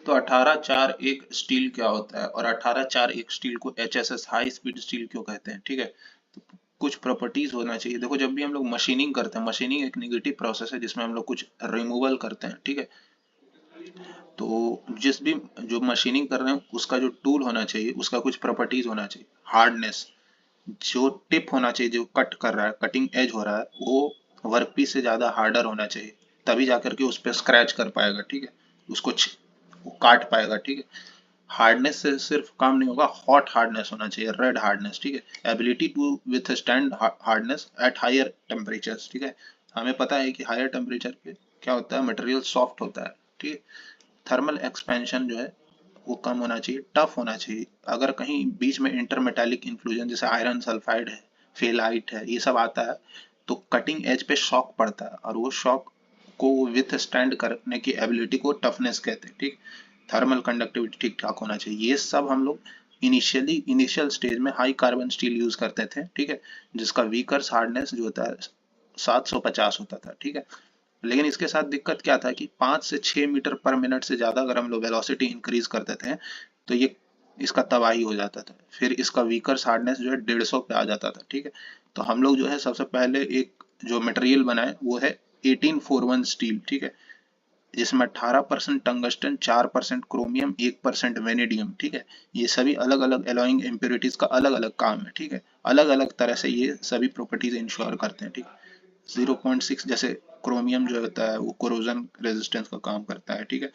तो 1841 स्टील क्या होता है और 1841 स्टील को HSS हाई स्पीड स्टील क्यों कहते हैं, ठीक है। तो कुछ प्रॉपर्टीज होना चाहिए। देखो, जब भी हम लोग मशीनिंग करते हैं, मशीनिंग एक नेगेटिव प्रोसेस है जिसमें हम लोग कुछ रिमूवल करते हैं, ठीक है। तो जिस भी जो मशीनिंग कर रहे हैं उसका जो टूल होना चाहिए उसका कुछ प्रॉपर्टीज होना चाहिए। हार्डनेस, जो टिप होना चाहिए, जो कट कर रहा है, कटिंग एज हो रहा है, वो वर्कपीस से ज्यादा हार्डर होना चाहिए, तभी जाकर के उस पर स्क्रैच कर पाएगा, ठीक है। उसको वो काट पाएगा, ठीक है। हार्डनेस से सिर्फ काम नहीं होगा, हॉट हार्डनेस होना चाहिए, रेड हार्डनेस, ठीक है। Ability to withstand hardness at higher temperature, ठीक है। हमें पता है कि हायर टेम्परेचर पे क्या होता है, मटेरियल सॉफ्ट होता है, ठीक है। थर्मल एक्सपेंशन जो है वो कम होना चाहिए, टफ होना चाहिए। अगर कहीं बीच में इंटरमेटालिक इंफ्लूजन जैसे आयरन सल्फाइड है, फेलाइट है, ये सब आता है तो कटिंग एज पे शॉक पड़ता है, और वो शॉक को विथ स्टैंड करने की एबिलिटी को टफनेस कहते हैं, ठीक। थर्मल कंडक्टिविटी ठीक ठाक होना चाहिए। ये सब हम लोग इनिशियल स्टेज में हाई कार्बन स्टील यूज करते थे, ठीक है, जिसका वीकर हार्डनेस जो होता है 750 होता था, ठीक है। लेकिन इसके साथ दिक्कत क्या था कि 5 से 6 मीटर पर मिनट से ज्यादा अगर हम लोग वेलोसिटी इंक्रीज करते थे तो ये इसका तबाही हो जाता था। फिर इसका वीकर हार्डनेस जो है 150 पे आ जाता था, ठीक है। तो हम लोग जो है सबसे पहले एक जो मटेरियल बनाए वो है 1841 स्टील, ठीक है, जिसमें 18% टंगस्टन, 4% क्रोमियम, 1% वेनेडियम, ठीक है। ये सभी अलग अलग एलॉइंग इम्प्योरिटीज का अलग अलग काम है, ठीक है। अलग अलग तरह से ये सभी प्रॉपर्टीज इंश्योर करते हैं, ठीक है। 0.6 जैसे क्रोमियम जो होता है वो कोरोजन रेजिस्टेंस का काम करता है, ठीक है।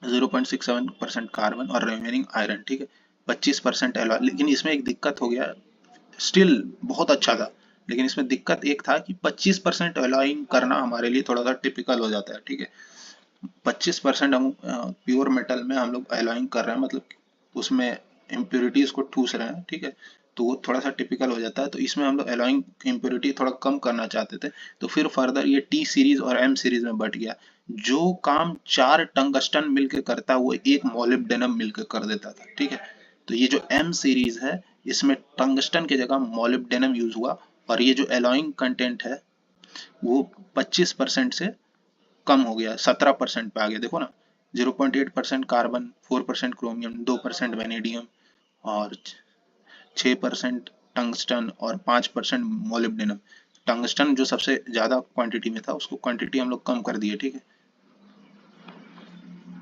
0.67% कार्बन और रिमेनिंग आयरन, ठीक है। 25% एलॉय। लेकिन इसमें एक दिक्कत हो गया, स्टिल बहुत अच्छा था, लेकिन इसमें दिक्कत एक था कि 25% एलॉइंग करना हमारे लिए थोड़ा सा टिपिकल हो जाता है, ठीक है। 25% हम प्योर मेटल में हम लोग एलॉइंग कर रहे हैं, मतलब उसमें इम्प्योरिटीज को ठूस रहे हैं, ठीक है। तो वो थोड़ा सा टिपिकल हो जाता है, तो इसमें हम लोग एलॉइंग इम्प्योरिटी थोड़ा कम करना चाहते थे। तो फिर फर्दर ये टी सीरीज और एम सीरीज में बट गया। जो काम 4 टंगस्टन मिलकर करता है वो एक मोलिब्डेनम मिलकर कर देता था, ठीक है। तो ये जो एम सीरीज है इसमें टंगस्टन की जगह मोलिब्डेनम यूज हुआ, और ये जो एलॉइंग कंटेंट है वो 25% से कम हो गया, 17% पे आ गया, देखो ना। 0.8% कार्बन, 4% क्रोमियम, 2% वेनेडियम और 6% टंगस्टन और 5% मोलिब्डेनम। टंगस्टन जो सबसे ज्यादा क्वांटिटी में था उसको क्वांटिटी हम लोग कम कर दिए, ठीक है।